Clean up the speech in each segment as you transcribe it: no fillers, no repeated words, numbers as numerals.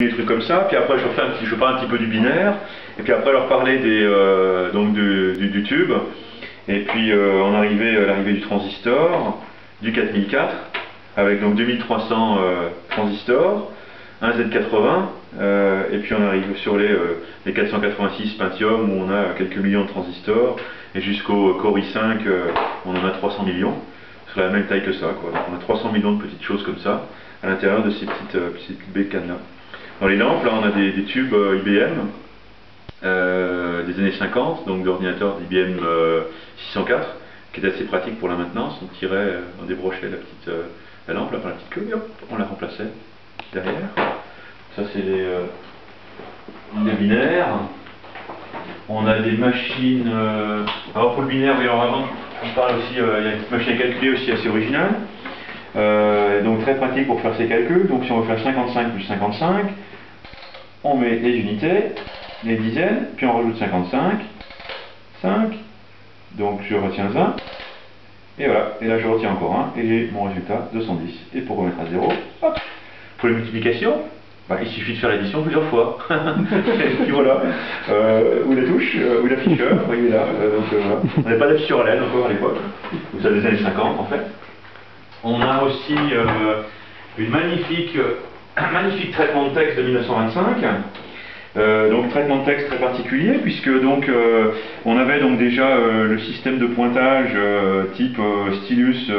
des trucs comme ça, puis après je parle un petit peu du binaire, et puis après leur parler du tube, et puis on arrivait à l'arrivée du transistor, du 4004, avec donc 2300 transistors, un Z80, et puis on arrive sur les 486 Pentium où on a quelques millions de transistors, et jusqu'au Core i5 on en a 300 millions, sur la même taille que ça, quoi. Donc on a 300 millions de petites choses comme ça, à l'intérieur de ces petites bécanes là. Dans les lampes, là on a des tubes IBM des années 50, donc d'ordinateur d'IBM 604, qui est assez pratique pour la maintenance. On tirait, on débrochait la lampe, là, par la petite queue, et hop, on la remplaçait derrière. Ça c'est les binaires. On a des machines. Alors pour le binaire, oui, alors avant, je parle aussi, il y a une petite machine à calculer aussi assez originale. Donc très pratique pour faire ces calculs. Donc si on veut faire 55 plus 55, on met les unités, les dizaines, puis on rajoute 55, 5, donc je retiens 20, et voilà, et là je retiens encore 1, et j'ai mon résultat 210. Et pour remettre à 0, hop, pour les multiplications, bah, il suffit de faire l'addition plusieurs fois. Et puis voilà, ou la touche, ou l'afficheur, vous voyez là, voilà. On n'avait pas d'afficheur à l'aide encore à l'époque, donc ça des années 50 en fait. On a aussi un magnifique traitement de texte de 1925. Donc traitement de texte très particulier puisque donc on avait donc déjà le système de pointage type stylus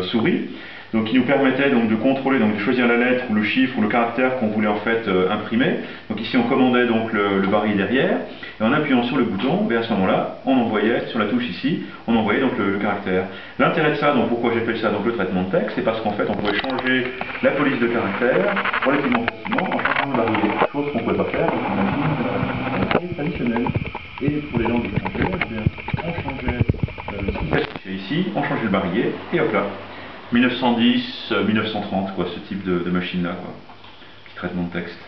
souris, donc qui nous permettait donc de contrôler, donc de choisir la lettre ou le chiffre ou le caractère qu'on voulait en fait imprimer. Donc ici on commandait donc le barillet derrière, et en appuyant sur le bouton, et à ce moment-là on envoyait sur la touche ici, on envoyait donc le caractère. L'intérêt de ça, donc pourquoi j'appelle ça donc le traitement de texte, c'est parce qu'en fait on pouvait changer la police de caractère relativement facilement en changeant le barillet, chose qu'on ne pouvait pas faire avec une machine traditionnelle. Et pour les langues étrangères, on changeait ici, on changeait le barillet, et hop là. 1910, 1930, quoi, ce type de machine-là, quoi. Petit traitement de texte.